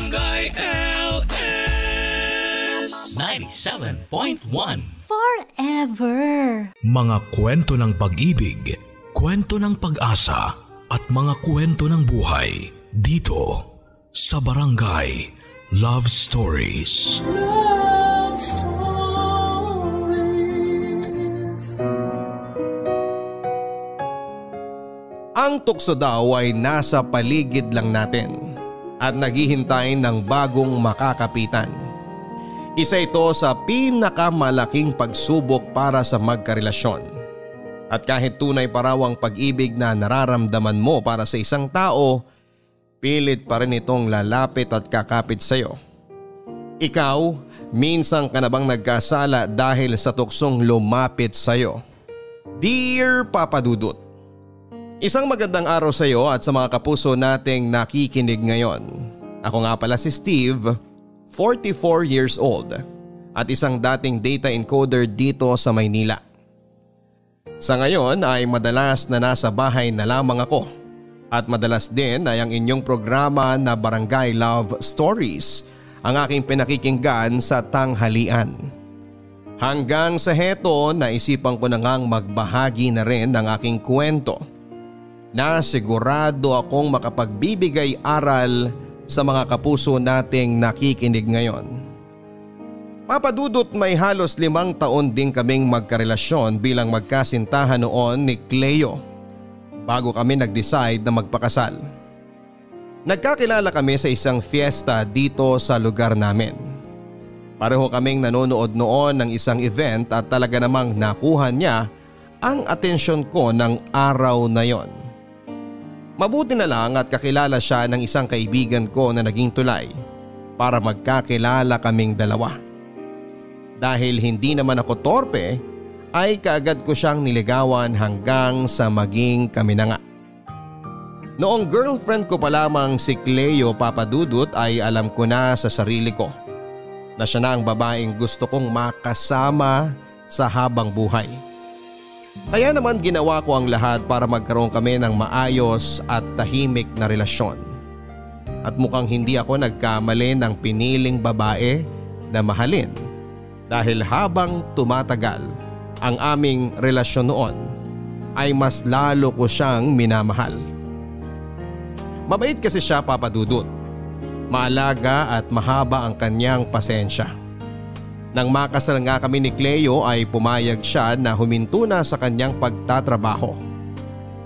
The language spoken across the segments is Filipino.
Barangay LS 97.1 Forever. Mga kwento ng pag-ibig, kwento ng pag-asa at mga kwento ng buhay dito sa Barangay Love Stories. Love Stories. Ang tukso daw ay nasa paligid lang natin at naghihintay ng bagong makakapitan. Isa ito sa pinakamalaking pagsubok para sa magkarelasyon. At kahit tunay pa raw ang pag-ibig na nararamdaman mo para sa isang tao, pilit pa rin itong lalapit at kakapit sa iyo. Ikaw, minsan ka na bang nagkasala dahil sa tuksong lumapit sa iyo? Dear Papa Dudut, isang magandang araw sa iyo at sa mga kapuso nating nakikinig ngayon. Ako nga pala si Steve, 44 years old at isang dating data encoder dito sa Maynila. Sa ngayon ay madalas na nasa bahay na lamang ako at madalas din ay ang inyong programa na Barangay Love Stories ang aking pinakikinggan sa tanghalian. Hanggang sa heto, naisipan ko na ngang magbahagi na rin ng aking kwento na sigurado akong makapagbibigay aral sa mga kapuso nating nakikinig ngayon. Papadudot, may halos 5 taon din kaming magkarelasyon bilang magkasintahan noon ni Cleo bago kami nag-decide na magpakasal. Nagkakilala kami sa isang fiesta dito sa lugar namin. Pareho kaming nanonood noon ng isang event at talaga namang nakuha niya ang atensyon ko ng araw na yon. Mabuti na lang at kakilala siya ng isang kaibigan ko na naging tulay para magkakilala kaming dalawa. Dahil hindi naman ako torpe ay kaagad ko siyang niligawan hanggang sa maging kami na nga. Noong girlfriend ko pa lamang si Cleo, Papadudut, ay alam ko na sa sarili ko na siya na ang babaeng gusto kong makasama sa habang buhay. Kaya naman ginawa ko ang lahat para magkaroon kami ng maayos at tahimik na relasyon. At mukhang hindi ako nagkamali ng piniling babae na mahalin dahil habang tumatagal ang aming relasyon noon ay mas lalo ko siyang minamahal. Mabait kasi siya, Papadudut. Maalaga at mahaba ang kanyang pasensya. Nang makasal nga kami ni Cleo ay pumayag siya na huminto na sa kanyang pagtatrabaho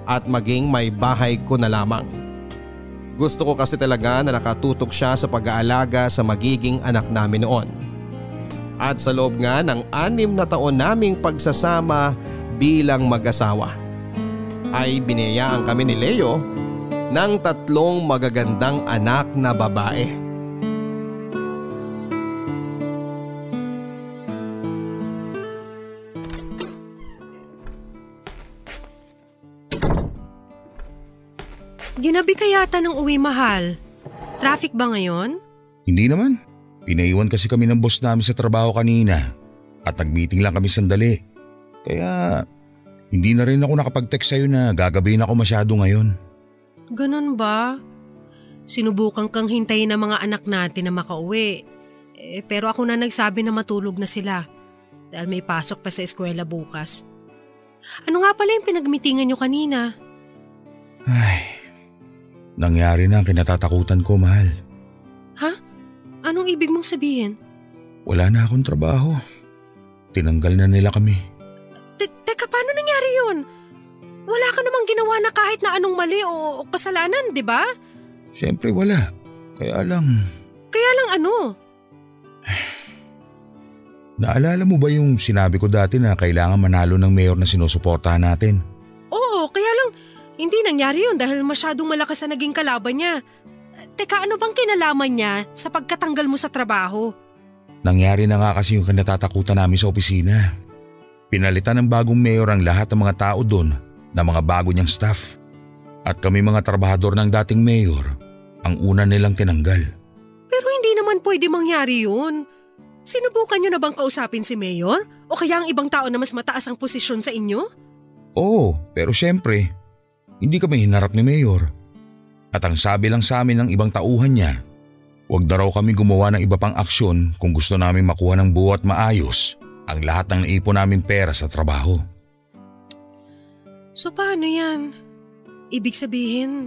at maging may bahay ko na lamang. Gusto ko kasi talaga na nakatutok siya sa pag-aalaga sa magiging anak namin noon. At sa loob nga ng 6 na taon naming pagsasama bilang mag-asawa ay biniyayaan kami ni Leo ng 3 magagandang anak na babae. Ginabi ka yata ng uwi, mahal. Traffic ba ngayon? Hindi naman. Pinaiwan kasi kami ng boss namin sa trabaho kanina at nag-meeting lang kami sandali. Kaya hindi na rin ako nakapag-text sa'yo na gagabihin ako masyado ngayon. Ganon ba? Sinubukan kang hintayin ng mga anak natin na makauwi. Pero ako na nagsabi na matulog na sila dahil may pasok pa sa eskwela bukas. Ano nga pala yung pinagmitingan nyo kanina? Ay, nangyari na ang kinatatakutan ko, mahal. Ha? Anong ibig mong sabihin? Wala na akong trabaho. Tinanggal na nila kami. Teka, paano nangyari yun? Wala ka namang ginawa na kahit na anong mali o kasalanan, di ba? Siyempre wala. Kaya lang ano? Naalala mo ba yung sinabi ko dati na kailangan manalo ng mayor na sinusuportahan natin? Oo, kaya lang hindi nangyari yun dahil masyadong malakas na naging kalaban niya. Teka, ano bang kinalaman niya sa pagkatanggal mo sa trabaho? Nangyari na nga kasi yung kinatatakutan namin sa opisina. Pinalitan ng bagong mayor ang lahat ng mga tao doon na mga bago niyang staff. At kami mga trabahador ng dating mayor, ang una nilang tinanggal. Pero hindi naman pwede mangyari yun. Sinubukan niyo na bang kausapin si mayor? O kaya ang ibang tao na mas mataas ang posisyon sa inyo? Oo, pero syempre, hindi kami hinarap ni mayor. At ang sabi lang sa amin ng ibang tauhan niya, Huwag na raw kami gumawa ng iba pang aksyon kung gusto namin makuha ng buo at maayos ang lahat ng naipon naming pera sa trabaho. So paano yan? Ibig sabihin,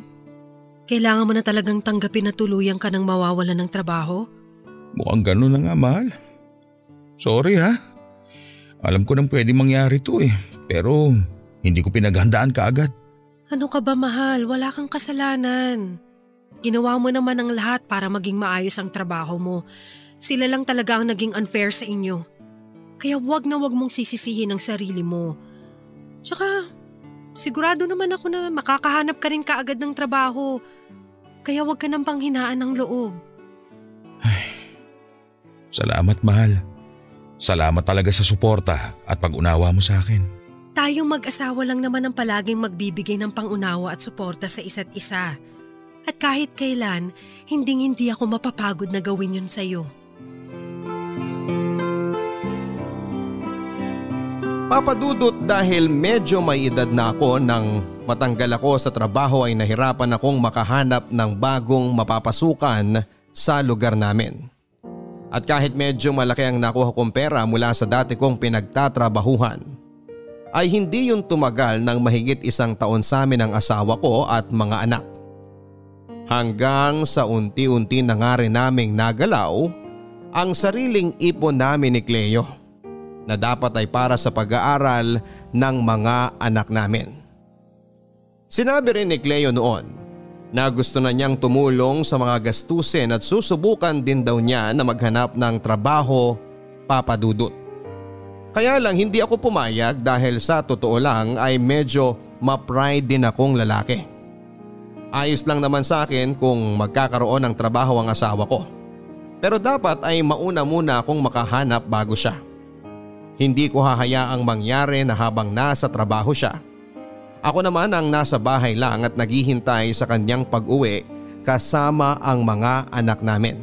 kailangan mo na talagang tanggapin na tuluyan ka ng mawawalan ng trabaho? Mukhang ganun na nga, mahal. Sorry ha. Alam ko nang pwedeng mangyari to pero hindi ko pinaghandaan kaagad. Ano ka ba, mahal? Wala kang kasalanan. Ginawa mo naman ang lahat para maging maayos ang trabaho mo. Sila lang talaga ang naging unfair sa inyo. Kaya wag na wag mong sisisihin ang sarili mo. Tsaka, sigurado naman ako na makakahanap ka rin kaagad ng trabaho. Kaya wag ka nang panghinaan ng loob. Ay, salamat, mahal. Salamat talaga sa suporta at pag-unawa mo sa akin. Tayong mag-asawa lang naman ang palaging magbibigay ng pang-unawa at suporta sa isa't isa. At kahit kailan, hindi ako mapapagod na gawin yun sa'yo. Papa Dudut, dahil medyo may edad na ako nang matanggal ako sa trabaho ay nahirapan akong makahanap ng bagong mapapasukan sa lugar namin. At kahit medyo malaki ang nakuha kong pera mula sa dati kong pinagtatrabahuhan, ay hindi yun tumagal ng mahigit 1 taon sa amin ang asawa ko at mga anak. Hanggang sa unti-unti na nga rin naming nagalaw ang sariling ipon namin ni Cleo na dapat ay para sa pag-aaral ng mga anak namin. Sinabi rin ni Cleo noon na gusto na niyang tumulong sa mga gastusin at susubukan din daw niya na maghanap ng trabaho, Papa Dudut. Kaya lang hindi ako pumayag dahil sa totoo lang ay medyo ma-pride din akong lalaki. Ayos lang naman sa akin kung magkakaroon ng trabaho ang asawa ko. Pero dapat ay mauna muna akong makahanap bago siya. Hindi ko hahayaang mangyari na habang nasa trabaho siya, ako naman ang nasa bahay lang at naghihintay sa kanyang pag-uwi kasama ang mga anak namin.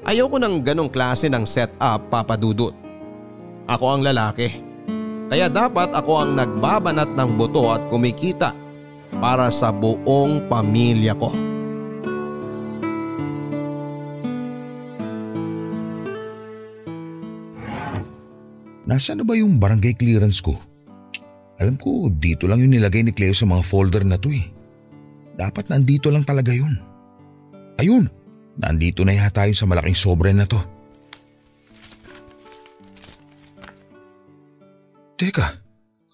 Ayoko ng ganong klase ng setup, Papa Dudut. Ako ang lalaki. Kaya dapat ako ang nagbabanat ng buto at kumikita para sa buong pamilya ko. Nasaan na ba yung barangay clearance ko? Alam ko dito lang yung nilagay ni Cleo sa mga folder na to Dapat nandito lang talaga yun. Ayun, nandito na yata yun sa malaking sobre na to. Teka,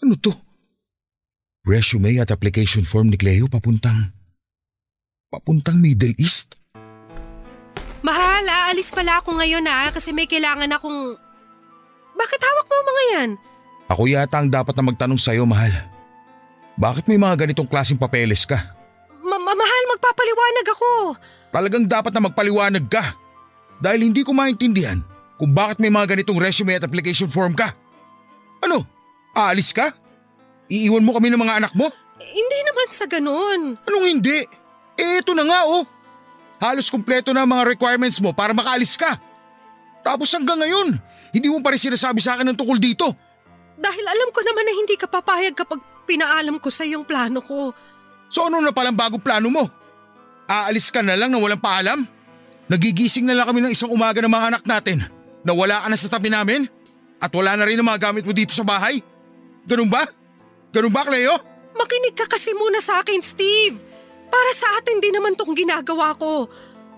ano to? Resume at application form ni Cleo papuntang Middle East? Mahal, aalis pala ako ngayon kasi may kailangan akong… Bakit hawak mo mga yan? Ako yata ang dapat na magtanong sa'yo, mahal. Bakit may mga ganitong klaseng papeles ka? Mahal, magpapaliwanag ako. Talagang dapat na magpaliwanag ka. Dahil hindi ko maintindihan kung bakit may mga ganitong resume at application form ka. Ano? Aalis ka? Iiwan mo kami ng mga anak mo? Hindi naman sa ganun. Anong hindi? Eto na nga Halos kumpleto na ang mga requirements mo para makaalis ka. Tapos hanggang ngayon, hindi mo pa rin sinasabi sa akin ng tungkol dito. Dahil alam ko naman na hindi ka papayag kapag pinaalam ko sa iyong plano ko. So ano na palang bagong plano mo? Aalis ka na lang na walang paalam? Nagigising na lang kami ng isang umaga ng mga anak natin na wala ka na sa tabi namin? At wala na rin ang mga gamit mo dito sa bahay? Ganun ba? Ganun ba, Cleo? Makinig ka kasi muna sa akin, Steve. Para sa atin din naman tong ginagawa ko.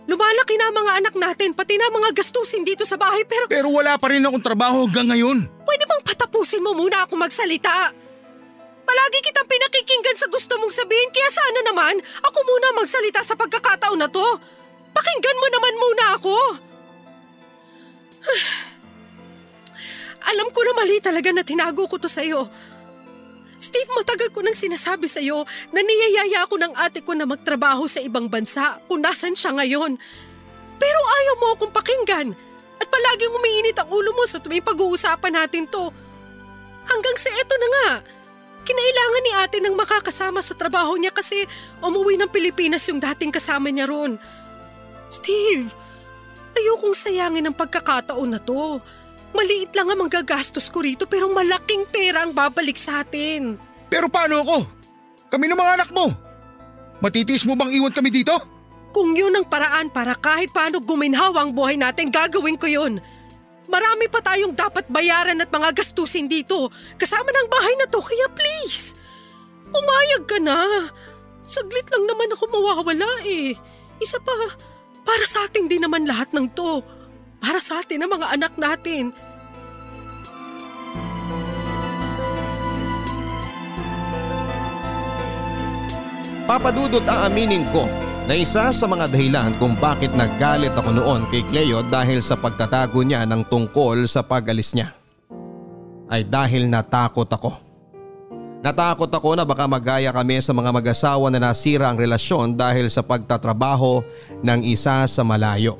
Lumalaki na ang mga anak natin, pati na mga gastusin dito sa bahay pero… Pero wala pa rin akong trabaho hanggang ngayon. Pwede bang patapusin mo muna ako magsalita? Palagi kitang pinakikinggan sa gusto mong sabihin kaya sana naman ako muna magsalita sa pagkakataon na to. Pakinggan mo naman muna ako. Alam ko na mali talaga na tinago ko to sa'yo. Steve, matagal ko nang sinasabi sa'yo na niyayaya ako ng ate ko na magtrabaho sa ibang bansa kung nasan siya ngayon. Pero ayaw mo akong pakinggan at palaging umiinit ang ulo mo sa tuwing pag-uusapan natin to. Hanggang sa eto na nga, kinailangan ni ate ng makakasama sa trabaho niya kasi umuwi ng Pilipinas yung dating kasama niya ron. Steve, ayokong sayangin ang pagkakataon na to. Maliit lang ang magagastos ko rito pero malaking pera ang babalik sa atin. Pero paano ako? Kami ng mga anak mo. Matitiis mo bang iwan kami dito? Kung yun ang paraan para kahit paano guminhawa ang buhay natin, gagawin ko yun. Marami pa tayong dapat bayaran at mga gastusin dito, kasama ng bahay na to, kaya please, umayag ka na. Saglit lang naman ako mawawala eh. Isa pa, para sa atin din naman lahat ng to. Para sa atin ang mga anak natin. Papa Dudut, aaminin ko na isa sa mga dahilan kung bakit naggalit ako noon kay Cleo dahil sa pagtatago niya ng tungkol sa pag-alis niya ay dahil natakot ako. Natakot ako na baka magaya kami sa mga mag-asawa na nasira ang relasyon dahil sa pagtatrabaho ng isa sa malayo.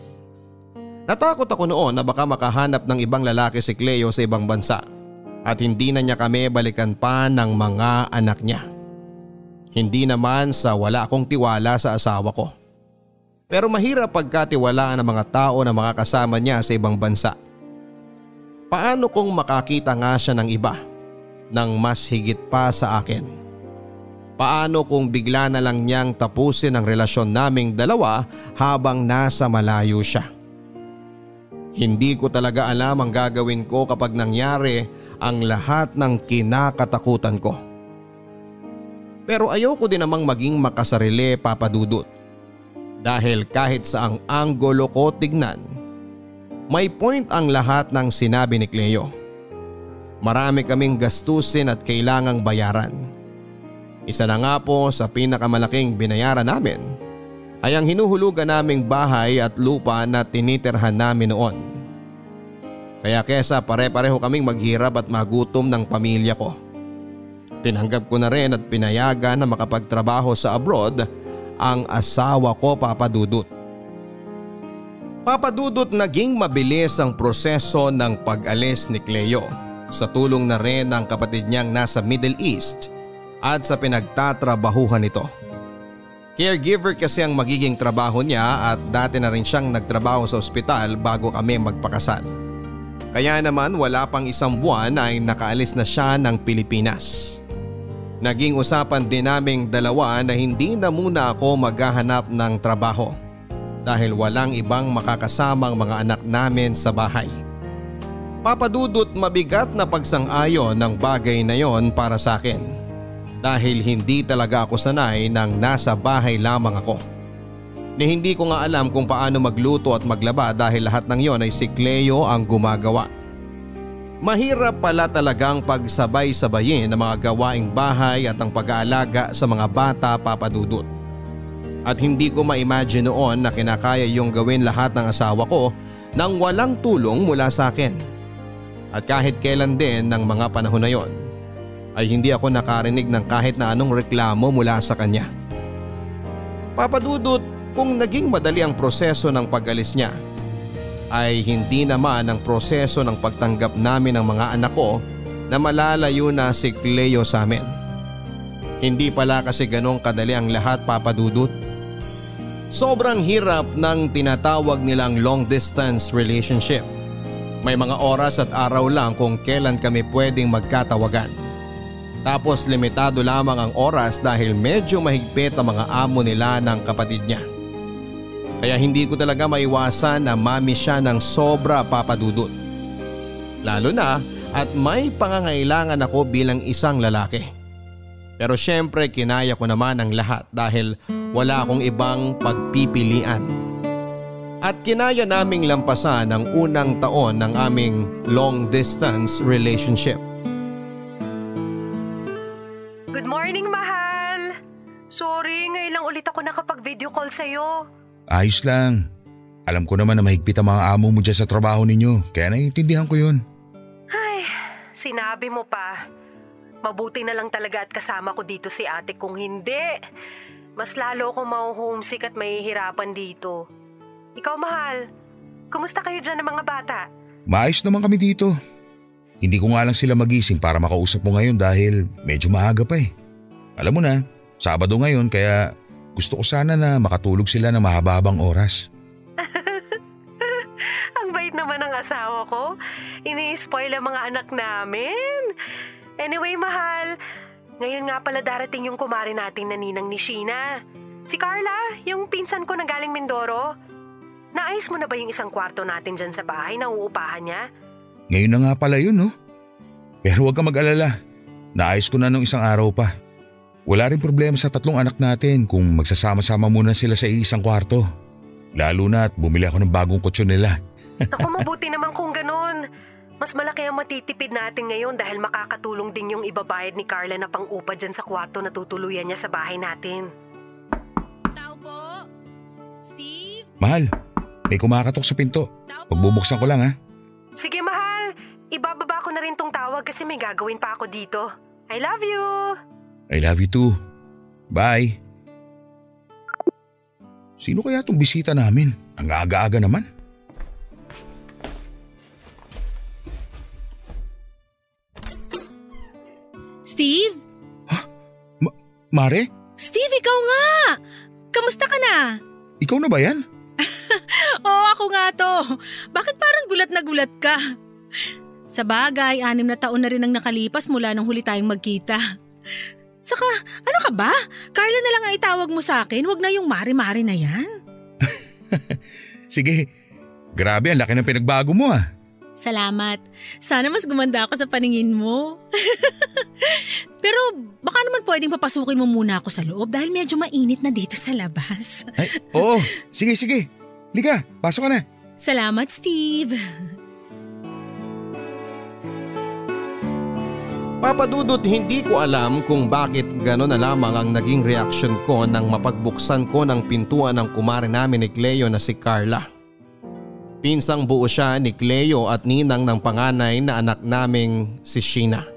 Natakot ako noon na baka makahanap ng ibang lalaki si Cleo sa ibang bansa at hindi na niya kami balikan pa ng mga anak niya. Hindi naman sa wala akong tiwala sa asawa ko. Pero mahirap pagkatiwalaan ng mga tao na makakasama niya sa ibang bansa. Paano kung makakita nga siya ng iba ng mas higit pa sa akin? Paano kung bigla na lang niyang tapusin ang relasyon naming dalawa habang nasa malayo siya? Hindi ko talaga alam ang gagawin ko kapag nangyari ang lahat ng kinakatakutan ko. Pero ayoko din namang maging makasarili, Papa Dudut. Dahil kahit saang angulo ko tignan, may point ang lahat ng sinabi ni Cleo. Marami kaming gastusin at kailangang bayaran. Isa na nga po sa pinakamalaking binayaran namin ay ang hinuhulugan naming bahay at lupa na tinitirhan namin noon. Kaya kesa pare-pareho kaming maghirap at magutom ng pamilya ko, tinanggap ko na rin at pinayagan na makapagtrabaho sa abroad ang asawa ko, Papa Dudut. Papa Dudut, naging mabilis ang proseso ng pag-alis ni Cleo sa tulong na rin ng kapatid niyang nasa Middle East at sa pinagtatrabahuhan nito. Caregiver kasi ang magiging trabaho niya at dati na rin siyang nagtrabaho sa ospital bago kami magpakasal. Kaya naman wala pang isang buwan ay nakaalis na siya ng Pilipinas. Naging usapan din naming dalawa na hindi na muna ako maghahanap ng trabaho dahil walang ibang makakasamang mga anak namin sa bahay. Papa Dudut, mabigat na pagsang-ayon ng bagay na yon para sa akin dahil hindi talaga ako sanay nang nasa bahay lamang ako. Ni hindi ko nga alam kung paano magluto at maglaba dahil lahat ng yon ay si Cleo ang gumagawa. Mahirap pala talagang pagsabay-sabayin ang mga gawaing bahay at ang pag-aalaga sa mga bata, Papa Dudut. At hindi ko ma-imagine noon na kinakaya yung gawin lahat ng asawa ko nang walang tulong mula sa akin. At kahit kailan din ng mga panahon na yon ay hindi ako nakarinig ng kahit na anong reklamo mula sa kanya. Papa Dudut, kung naging madali ang proseso ng pag-alis niya, ay hindi naman ang proseso ng pagtanggap namin ng mga anak ko na malalayo na si Cleo sa amin. Hindi pala kasi ganong kadali ang lahat, Papa Dudut. Sobrang hirap ng tinatawag nilang long distance relationship. May mga oras at araw lang kung kailan kami pwedeng magkatawagan. Tapos limitado lamang ang oras dahil medyo mahigpit ang mga amo nila ng kapatid niya. Kaya hindi ko talaga maiwasan na mami siya ng sobra, Papa Dudut. Lalo na at may pangangailangan ako bilang isang lalaki. Pero syempre kinaya ko naman ang lahat dahil wala akong ibang pagpipilian. At kinaya naming lampasan ang unang taon ng aming long distance relationship. Good morning, mahal! Sorry, ngayon lang ulit ako nakapag-video call sa'yo. Ayos lang. Alam ko naman na mahigpit ang mga amo mo dyan sa trabaho ninyo, kaya naiintindihan ko yun. Ay, sinabi mo pa. Mabuti na lang talaga at kasama ko dito si ate, kung hindi, mas lalo akong ma-homesick at mahihirapan dito. Ikaw, mahal, kumusta kayo dyan ng mga bata? Maayos naman kami dito. Hindi ko nga lang sila magising para makausap mo ngayon dahil medyo maaga pa eh. Alam mo na, Sabado ngayon kaya gusto ko sana na makatulog sila ng mahaba-habang oras. Ang bait naman ng asawa ko. Ini-spoil ang mga anak namin. Anyway, mahal, ngayon nga pala darating yung kumare natin na ninang ni Sheena. Si Carla, yung pinsan ko na galing Mindoro. Naayos mo na ba yung isang kwarto natin dyan sa bahay na uupahan niya? Ngayon na nga pala yun, no? Pero huwag ka mag-alala. Naayos ko na nung isang araw pa. Wala rin problema sa 3 anak natin kung magsasama-sama muna sila sa isang kwarto. Lalo na at bumili ako ng bagong kutsyon nila. Naku, mabuti naman kung ganun. Mas malaki ang matitipid natin ngayon dahil makakatulong din yung ibabayad ni Carla na pang-upa dyan sa kwarto na tutuluyan niya sa bahay natin. Tao po? Steve? Mahal, may kumakatok sa pinto. Pagbubuksan ko lang ha. Sige, mahal. Ibababa ko na rin tong tawag kasi may gagawin pa ako dito. I love you! I love you too. Bye. Sino kaya itong bisita namin? Ang aga-aga naman. Steve? Mare? Steve, ikaw nga! Kamusta ka na? Ikaw na ba yan? Oo, ako nga to. Bakit parang gulat na gulat ka? Sa bagay, 6 na taon na rin ang nakalipas mula nung huli tayong magkita. Saka, ano ka ba? Carla na lang ang itawag mo sa akin, wag na yung mare-mare na yan. Sige, grabe ang laki ng pinagbago mo ah. Salamat. Sana mas gumanda ako sa paningin mo. Pero baka naman pwedeng papasukin mo muna ako sa loob dahil medyo mainit na dito sa labas. Ay, oo, sige. Liga, pasok ka na. Salamat, Steve. Papadudot, hindi ko alam kung bakit gano'n na lamang ang naging reaksyon ko nang mapagbuksan ko ng pintuan ng kumare namin ni Cleo na si Carla. Pinsang buo siya ni Cleo at ninang ng panganay na anak naming si Sheena.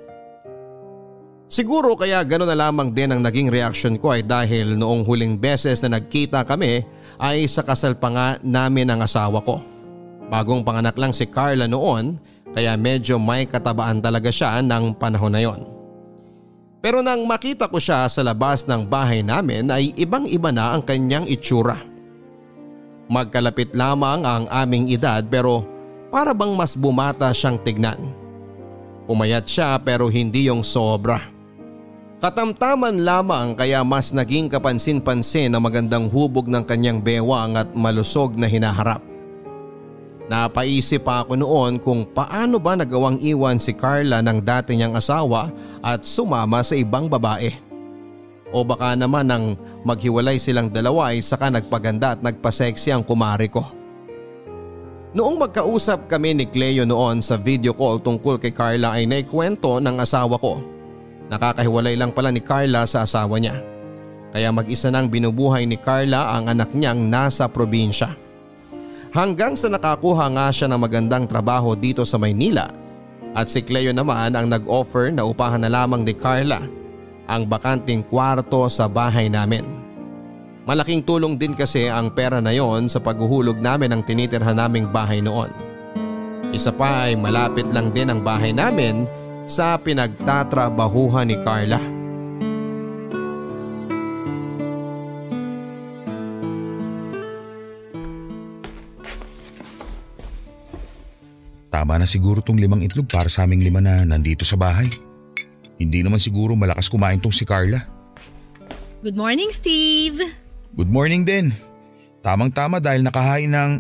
Siguro kaya gano'n na lamang din ang naging reaksyon ko ay dahil noong huling beses na nagkita kami ay sa kasal pa nga namin ang asawa ko. Bagong panganak lang si Carla noon kaya medyo may katabaan talaga siya ng panahon na yon. Pero nang makita ko siya sa labas ng bahay namin ay ibang-iba na ang kanyang itsura. Magkalapit lamang ang aming edad pero para bang mas bumata siyang tignan. Pumayat siya pero hindi yung sobra. Katamtaman lamang kaya mas naging kapansin-pansin ang magandang hubog ng kanyang bewang at malusog na hinaharap. Napaisip pa ako noon kung paano ba nagawang iwan si Carla ng dati niyang asawa at sumama sa ibang babae. O baka naman nang maghiwalay silang dalawa ay saka nagpaganda at nagpaseksi ang kumare ko. Noong magkausap kami ni Cleo noon sa video call tungkol kay Carla ay naikwento ng asawa ko. Nakakahiwalay lang pala ni Carla sa asawa niya. Kaya mag-isa nang binubuhay ni Carla ang anak niyang nasa probinsya. Hanggang sa nakakuha nga siya ng magandang trabaho dito sa Maynila at si Cleo naman ang nag-offer na upahan na lamang ni Carla ang bakanting kwarto sa bahay namin. Malaking tulong din kasi ang pera na yon sa paghuhulog namin ng tinitirhan naming bahay noon. Isa pa ay malapit lang din ang bahay namin sa pinagtatrabahuhan ni Carla. Tama na siguro tong 5 itlog para sa aming 5 na nandito sa bahay. Hindi naman siguro malakas kumain tong si Carla. Good morning, Steve. Good morning din. Tamang-tama dahil nakahain ng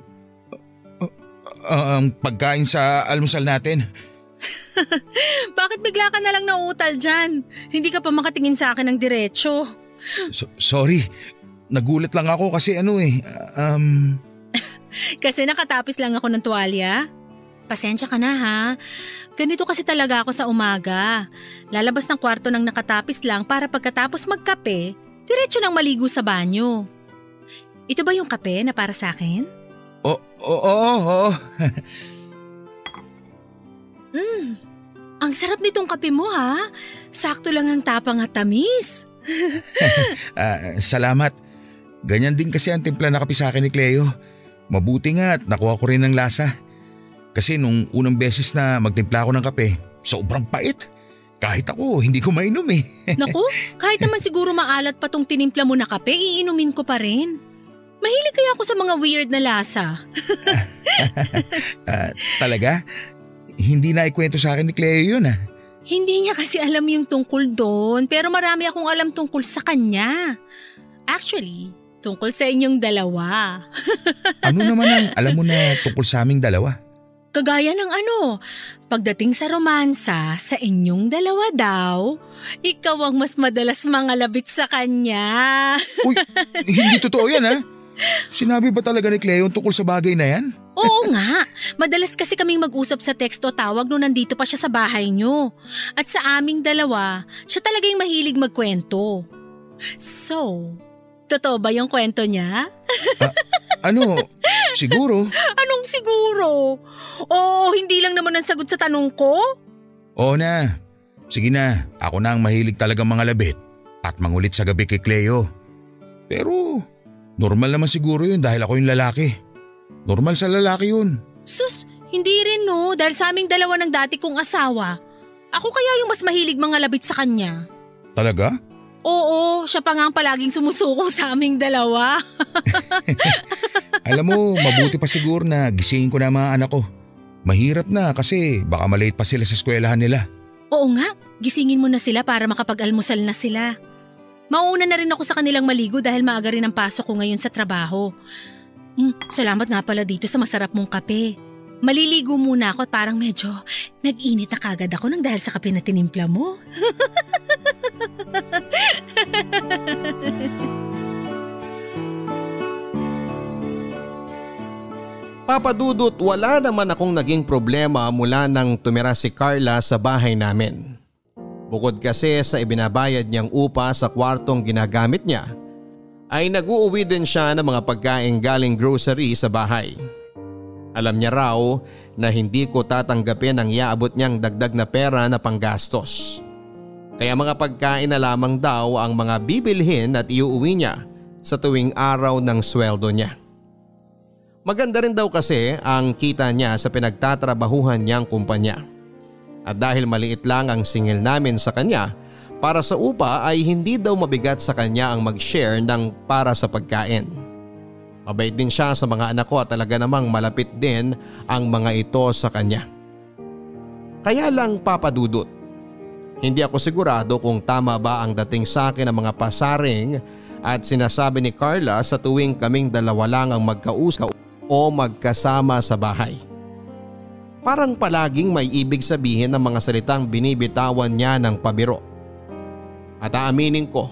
pagkain sa almusal natin. Bakit bigla ka na lang nauutal dyan? Hindi ka pa makatingin sa akin ng diretsyo. Sorry, nagulat lang ako kasi Kasi nakatapis lang ako ng tuwalya. Pasensya ka na ha. Ganito kasi talaga ako sa umaga. Lalabas ng kwarto ng nakatapis lang para pagkatapos magkape, diretso nang maligo sa banyo. Ito ba yung kape na para sa akin? Oo. Ang sarap nitong kape mo ha. Sakto lang ang tapang at tamis. Salamat. Ganyan din kasi ang timpla na kape sa akin ni Cleo. Mabuti nga at nakuha ko rin ng lasa. Kasi nung unang beses na magtimpla ako ng kape, sobrang pait. Kahit ako, hindi ko mainom eh. Naku, kahit naman siguro maalat pa tong tinimpla mo na kape, iinumin ko pa rin. Mahilig kaya ako sa mga weird na lasa. Talaga? Hindi na ikwento sa akin ni Cleo yun ah. Hindi niya kasi alam yung tungkol doon, pero marami akong alam tungkol sa kanya. Actually, Tungkol sa inyong dalawa. Ano naman ang alam mo na tungkol sa aming dalawa? Kagaya ng pagdating sa romansa, sa inyong dalawa daw, ikaw ang mas madalas mangalabit sa kanya. Uy, hindi totoo yan ha? Sinabi ba talaga ni Cleo tungkol sa bagay na yan? Oo nga, madalas kasi kaming mag-usap sa text o tawag nung nandito pa siya sa bahay nyo. At sa aming dalawa, siya talaga yung mahilig magkwento. So, totoo ba yung kwento niya? Siguro. Anong siguro? Oo, hindi lang naman ang sagot sa tanong ko? Oo na. Sige na, ako na ang mahilig talagang mga labit at mangulit sa gabi kay Cleo. Pero normal naman siguro yun dahil ako yung lalaki. Normal sa lalaki yun. Sus, hindi rin no, dahil sa aming dalawa ng dati kong asawa. Ako kaya yung mas mahilig mga labit sa kanya. Talaga? Oo, siya pa nga ang palaging sumusuko sa aming dalawa. Alam mo, mabuti pa siguro na gisingin ko na ang mga anak ko. Mahirap na kasi baka malate pa sila sa eskwelahan nila. Oo nga, gisingin mo na sila para makapag-almusal na sila. Mauna na rin ako sa kanilang maligo dahil maaga rin ang pasok ko ngayon sa trabaho. Salamat nga pala dito sa masarap mong kape. Maliligo muna ako at parang medyo nag-init na kagad ako nang dahil sa kape na tinimpla mo. Papa Dudut, wala naman akong naging problema mula nang tumira si Carla sa bahay namin. Bukod kasi sa ibinabayad niyang upa sa kwartong ginagamit niya, ay nag-uuwi din siya ng mga pagkain galing grocery sa bahay. Alam niya raw na hindi ko tatanggapin ang iaabot niyang dagdag na pera na panggastos. Kaya mga pagkain na lamang daw ang mga bibilhin at iuuwi niya sa tuwing araw ng sweldo niya. Maganda rin daw kasi ang kita niya sa pinagtatrabahuhan niyang kumpanya. At dahil maliit lang ang singil namin sa kanya, para sa upa ay hindi daw mabigat sa kanya ang mag-share ng para sa pagkain. Mabait din siya sa mga anak ko at talaga namang malapit din ang mga ito sa kanya. Kaya lang Papa Dudut, hindi ako sigurado kung tama ba ang dating sa akin ng mga pasaring at sinasabi ni Carla sa tuwing kaming dalawa lang ang magkausap o magkasama sa bahay. Parang palaging may ibig sabihin ng mga salitang binibitawan niya ng pabiro. At aaminin ko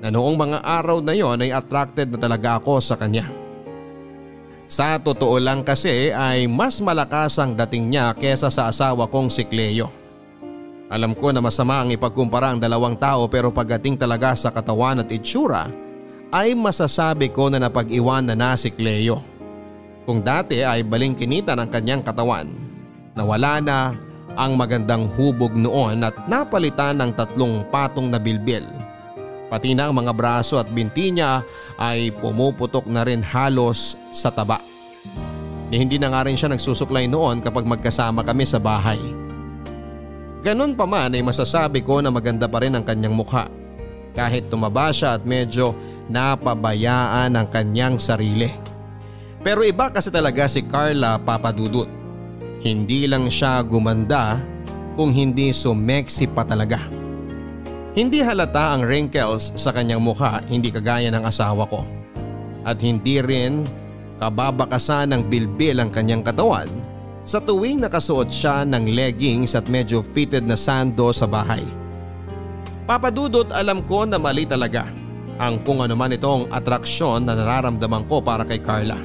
na noong mga araw na yon ay attracted na talaga ako sa kanya. Sa totoo lang kasi ay mas malakas ang dating niya kesa sa asawa kong si Cleo. Alam ko na masama ang ipagkumpara ang dalawang tao pero pagdating talaga sa katawan at itsura ay masasabi ko na napag-iwan na si Cleo. Kung dati ay balingkinita ng kanyang katawan, nawala na ang magandang hubog noon at napalitan ng 3 patong na bilbil. Pati na ang mga braso at binti niya ay pumuputok na rin halos sa taba. Hindi na nga rin siya nagsusuklay noon kapag magkasama kami sa bahay. Ganun pa man ay masasabi ko na maganda pa rin ang kanyang mukha. Kahit tumaba siya at medyo napabayaan ang kanyang sarili. Pero iba kasi talaga si Carla, Papa Dudut. Hindi lang siya gumanda kung hindi sumeksi pa talaga. Hindi halata ang wrinkles sa kanyang mukha, hindi kagaya ng asawa ko. At hindi rin kababakasan ng bilbil ang kanyang katawan sa tuwing nakasuot siya ng leggings at medyo fitted na sando sa bahay. Papa Dudut, alam ko na mali talaga ang kung ano man itong atraksyon na nararamdaman ko para kay Carla.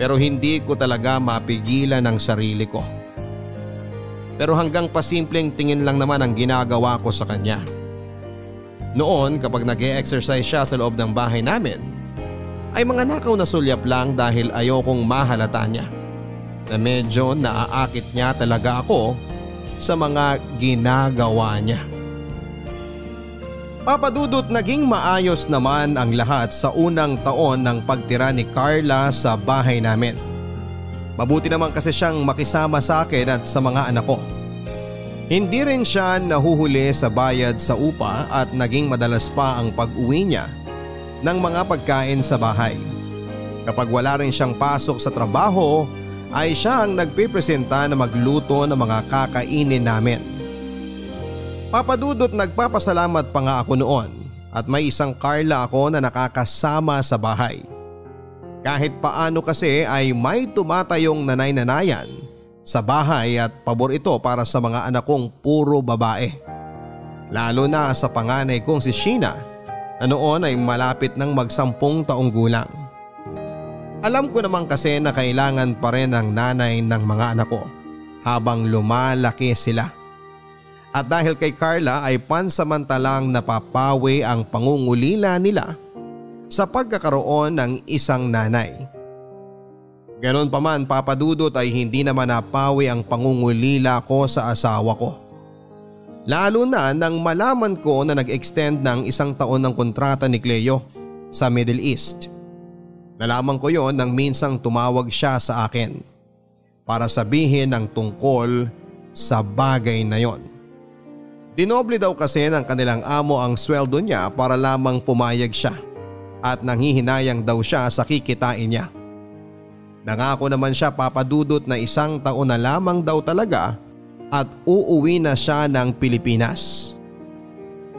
Pero hindi ko talaga mapigilan ang sarili ko. Pero hanggang pasimpleng tingin lang naman ang ginagawa ko sa kanya. Noon kapag nag-e-exercise siya sa loob ng bahay namin, ay mga nakaw na sulyap lang dahil ayokong mahalata niya na medyo naaakit niya talaga ako sa mga ginagawa niya. Papa Dudut, naging maayos naman ang lahat sa unang taon ng pagtira ni Carla sa bahay namin. Mabuti naman kasi siyang makisama sa akin at sa mga anak ko. Hindi rin siya nahuhuli sa bayad sa upa at naging madalas pa ang pag-uwi niya ng mga pagkain sa bahay. Kapag wala rin siyang pasok sa trabaho ay siya ang nagpipresenta na magluto ng mga kakainin namin. Papa Dudut, nagpapasalamat pa nga ako noon at may isang Carla ako na nakakasama sa bahay. Kahit paano kasi ay may tumatayong nanay-nanayan sa bahay at pabor ito para sa mga anak kong puro babae. Lalo na sa panganay kong si Sheena na noon ay malapit ng mag-10 taong gulang. Alam ko naman kasi na kailangan pa rin ang nanay ng mga anak ko habang lumalaki sila. At dahil kay Carla ay pansamantalang napapawi ang pangungulila nila sa pagkakaroon ng isang nanay. Ganon pa man, Papa Dudut, ay hindi naman napawi ang pangungulila ko sa asawa ko. Lalo na nang malaman ko na nag-extend ng 1 taon ng kontrata ni Cleo sa Middle East. Nalaman ko yon nang minsang tumawag siya sa akin para sabihin ang tungkol sa bagay na yon. Dinoble daw kasi ng kanilang amo ang sweldo niya para lamang pumayag siya at nanghihinayang daw siya sa kikitain niya. Nangako naman siya, Papa Dudut, na 1 taon na lamang daw talaga at uuwi na siya ng Pilipinas.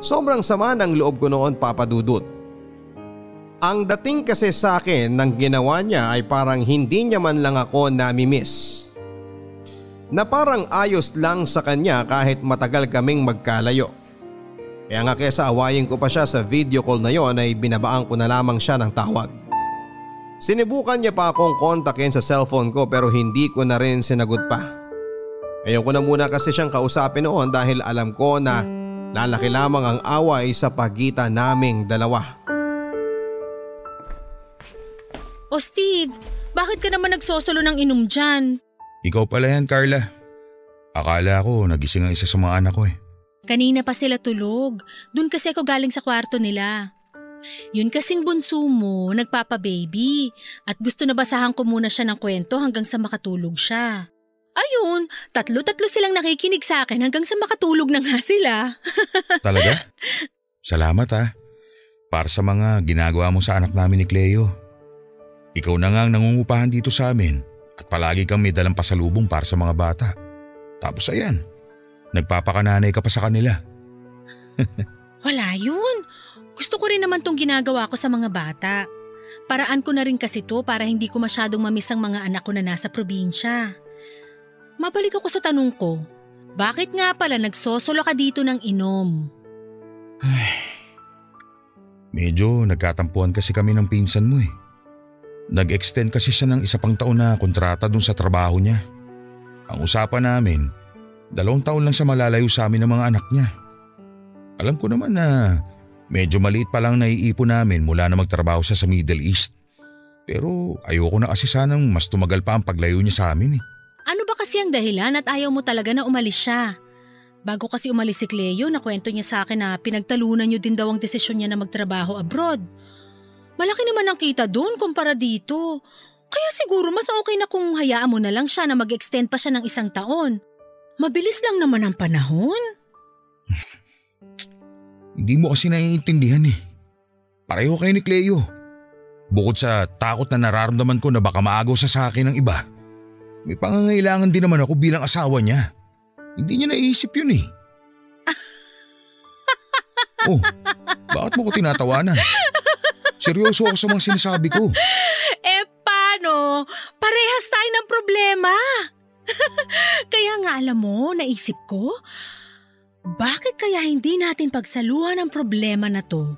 Sobrang sama ng loob ko noon, Papa Dudut. Ang dating kasi sa akin ng ginawa niya ay parang hindi niya man lang ako nami-miss. Na parang ayos lang sa kanya kahit matagal kaming magkalayo. Kaya nga kesa awayin ko pa siya sa video call na yon ay binabaan ko na lamang siya ng tawag. Sinubukan niya pa akong kontakin sa cellphone ko pero hindi ko na rin sinagot pa. Ayoko na muna kasi siyang kausapin noon dahil alam ko na lalaki lamang ang away sa pagitan naming dalawa. O Steve, bakit ka naman nagsosolo ng inom dyan? Ikaw pala yan, Carla. Akala ko nagising ang isa sa mga anak ko eh. Kanina pa sila tulog. Doon kasi ako galing sa kwarto nila. Yun kasing bunso mo, nagpapa-baby. At gusto na basahan ko muna siya ng kwento hanggang sa makatulog siya. Ayun, tatlo-tatlo silang nakikinig sa akin hanggang sa makatulog na nga sila. Talaga? Salamat ha. Para sa mga ginagawa mo sa anak namin ni Cleo. Ikaw na nga ang nangungupahan dito sa amin at palagi kang may dalang pasalubong para sa mga bata. Tapos ayan, nagpapakananay ka pa sa kanila. Wala yun. Gusto ko rin naman tong ginagawa ko sa mga bata. Paraan ko na rin kasi to para hindi ko masyadong mamiss ang mga anak ko na nasa probinsya. Mabalik ako sa tanong ko. Bakit nga pala nagsosolo ka dito ng inom? Medyo nagkatampuan kasi kami ng pinsan mo eh. Nag-extend kasi siya ng 1 pang taon na kontrata dun sa trabaho niya. Ang usapan namin, 2 taon lang siya malalayo sa amin ng mga anak niya. Alam ko naman na medyo maliit pa lang naiipon namin mula na magtrabaho siya sa Middle East. Pero ayoko na kasi sanang mas tumagal pa ang paglayo niya sa amin eh. Ano ba kasi ang dahilan at ayaw mo talaga na umalis siya? Bago kasi umalis si Cleo, nakwento niya sa akin na pinagtalunan niyo din daw ang desisyon niya na magtrabaho abroad. Malaki naman ang kita doon kumpara dito. Kaya siguro mas okay na kung hayaan mo na lang siya na mag-extend pa siya ng 1 taon. Mabilis lang naman ang panahon. Hindi mo kasi naiintindihan eh. Pareho kayo ni Cleo. Bukod sa takot na nararamdaman ko na baka maagaw siya sa akin ng iba, may pangangailangan din naman ako bilang asawa niya. Hindi niya naisip yun eh. Oh, bakit mo ko tinatawanan? Seryoso ako sa mga sinasabi ko. Paano? Parehas tayo ng problema. Kaya nga alam mo, naisip ko, bakit kaya hindi natin pagsaluhan ang problema na to?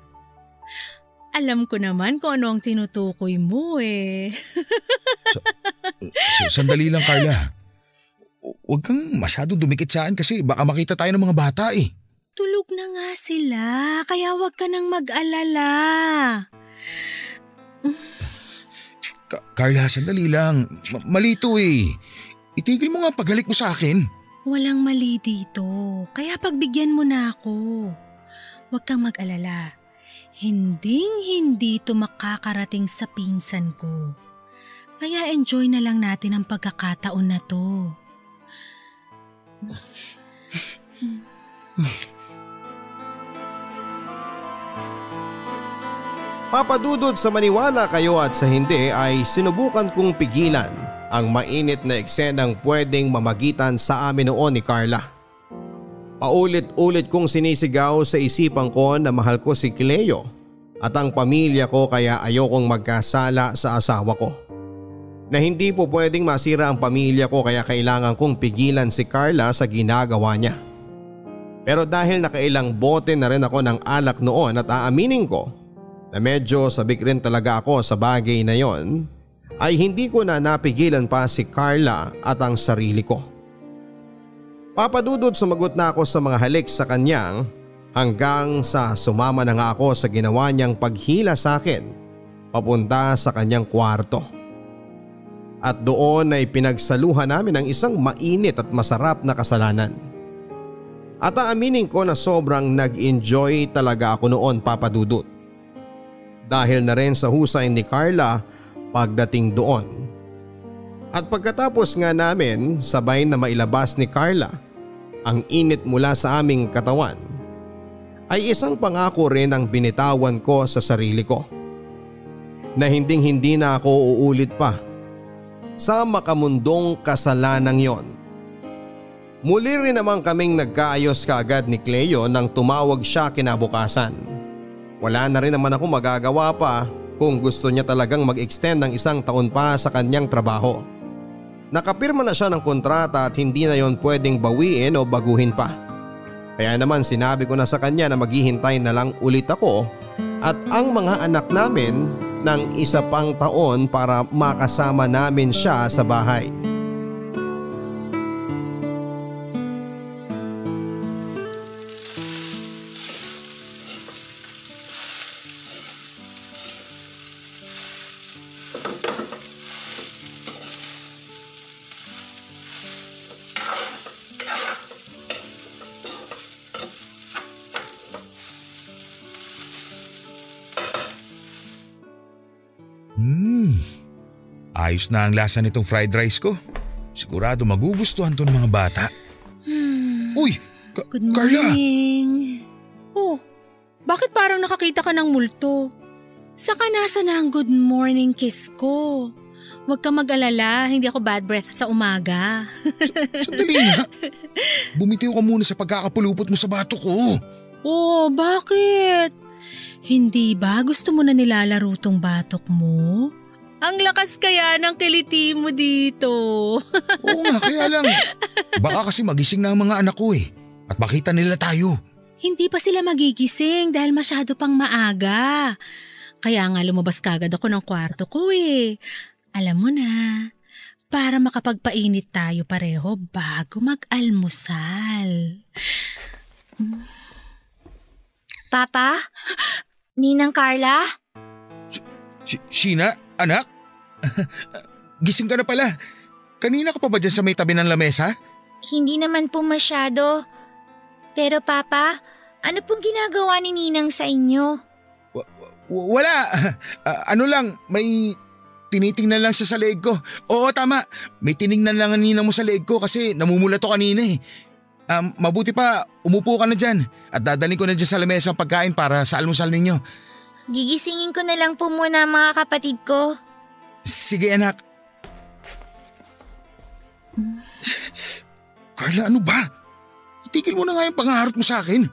Alam ko naman kung ano ang tinutukoy mo eh. Sandali lang, Carla. Huwag kang masyadong dumikit sa akin kasi baka makita tayo ng mga bata eh. Tulog na nga sila, kaya huwag ka nang mag-alala. Carla, sandali lang. Malito eh. Itigil mo nga paghalik mo sa akin. Walang mali dito, kaya pagbigyan mo na ako. Huwag kang mag-alala. Hinding-hindi ito makakarating sa pinsan ko. Kaya enjoy na lang natin ang pagkakataon na to. Papadudod sa maniwala kayo at sa hindi ay sinubukan kong pigilan ang mainit na eksenang pwedeng mamagitan sa amin noon ni Carla. Paulit-ulit kong sinisigaw sa isipan ko na mahal ko si Cleo at ang pamilya ko kaya ayokong magkasala sa asawa ko. Na hindi po pwedeng masira ang pamilya ko kaya kailangan kong pigilan si Carla sa ginagawa niya. Pero dahil nakailang bote na rin ako ng alak noon at aaminin ko na medyo sabik rin talaga ako sa bagay na yon, ay hindi ko na napigilan pa si Carla at ang sarili ko. Papadudod sumagot na ako sa mga halik sa kanyang hanggang sa sumama na nga ako sa ginawa niyang paghila sa akin papunta sa kanyang kwarto. At doon ay pinagsaluhan namin ang isang mainit at masarap na kasalanan. At aaminin ko na sobrang nag-enjoy talaga ako noon, Papadudot. Dahil na rin sa husay ni Carla pagdating doon. At pagkatapos nga namin sabay na mailabas ni Carla ang init mula sa aming katawan, ay isang pangako rin ang binitawan ko sa sarili ko. Na hindi na ako uulit pa sa makamundong kasalanang yon. Muli rin naman kaming nagkaayos kaagad ni Cleo nang tumawag siya kinabukasan. Wala na rin naman ako magagawa pa kung gusto niya talagang mag-extend ng 1 taon pa sa kanyang trabaho. Nakapirma na siya ng kontrata at hindi na yon pwedeng bawiin o baguhin pa. Kaya naman sinabi ko na sa kanya na maghihintay na lang ulit ako at ang mga anak namin ng 1 pang taon para makasama namin siya sa bahay. Ayos na ang lasa nitong fried rice ko. Sigurado magugustuhan to ng mga bata. Uy! Good Carla! morning. Oh, bakit parang nakakita ka ng multo? Saka nasa na ang good morning kiss ko? Huwag ka mag-alala, hindi ako bad breath sa umaga. Sandali nga. Bumitiw ka muna sa pagkakapulupot mo sa bato ko. Oh, bakit? Hindi ba gusto mo na nilalaro tong batok mo? Ang lakas kaya ng kiliti mo dito. Oo nga, kaya lang. Baka kasi magising na ang mga anak ko at makita nila tayo. Hindi pa sila magigising dahil masyado pang maaga. Kaya nga lumabas kagad ako ng kwarto ko Alam mo na, para makapagpainit tayo pareho bago mag-almusal. Papa? Ninang Carla? Sheena, anak? Gising ka na pala. Kanina ka pa ba dyan sa may tabi ng lamesa? Hindi naman po masyado. Pero Papa, ano pong ginagawa ni Ninang sa inyo? Wala. Ano lang, may tinitingnan lang siya sa leeg ko. Oo, tama. May tiningnan lang ang ninang mo sa leeg ko kasi namumula to kanina Mabuti pa, umupo ka na dyan at dadalhin ko na dyan sa lamesa ang pagkain para sa almusal ninyo. Gigisingin ko na lang po muna ang mga kapatid ko. Sige anak. Carla, ano ba? Itigil mo na nga yung pangarap mo sa akin.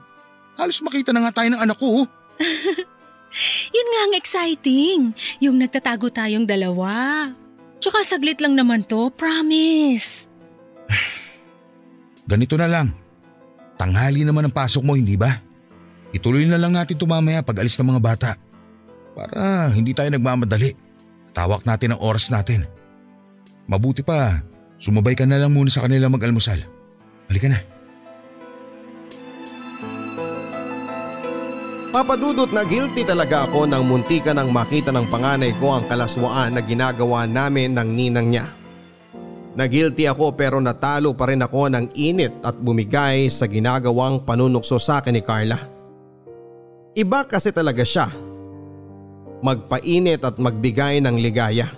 Halos makita na nga tayo ng anak ko. Yun nga ang exciting. Yung nagtatago tayong dalawa. Tsaka saglit lang naman to, promise. Ganito na lang. Tanghali naman ang pasok mo, hindi ba? Ituloy na lang natin ito mamaya pag alis ng mga bata. Para hindi tayo nagmamadali. Tawak natin ang oras natin. Mabuti pa, sumabay ka na lang muna sa kanila mag-almusal. Halika na. Papadudot na guilty talaga ako nang muntika nang makita ng panganay ko ang kalaswaan na ginagawa namin ng ninang niya. Nagilty ako pero natalo pa rin ako ng init at bumigay sa ginagawang panunukso sa akin ni Carla. Iba kasi talaga siya. Magpainit at magbigay ng ligaya.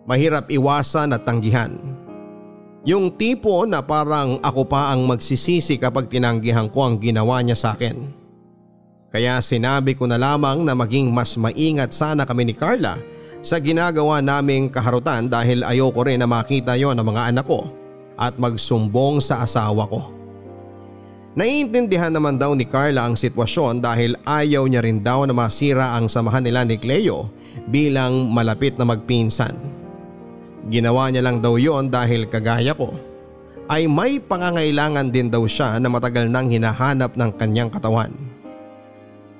Mahirap iwasan at tanggihan. Yung tipo na parang ako pa ang magsisisi kapag tinanggihan ko ang ginawa niya sa akin. Kaya sinabi ko na lamang na maging mas maingat sana kami ni Carla sa ginagawa naming kaharutan dahil ayoko rin na makita yon ng mga anak ko at magsumbong sa asawa ko. Naiintindihan naman daw ni Carla ang sitwasyon dahil ayaw niya rin daw na masira ang samahan nila ni Cleo bilang malapit na magpinsan. Ginawa niya lang daw yon dahil kagaya ko ay may pangangailangan din daw siya na matagal nang hinahanap ng kanyang katawan.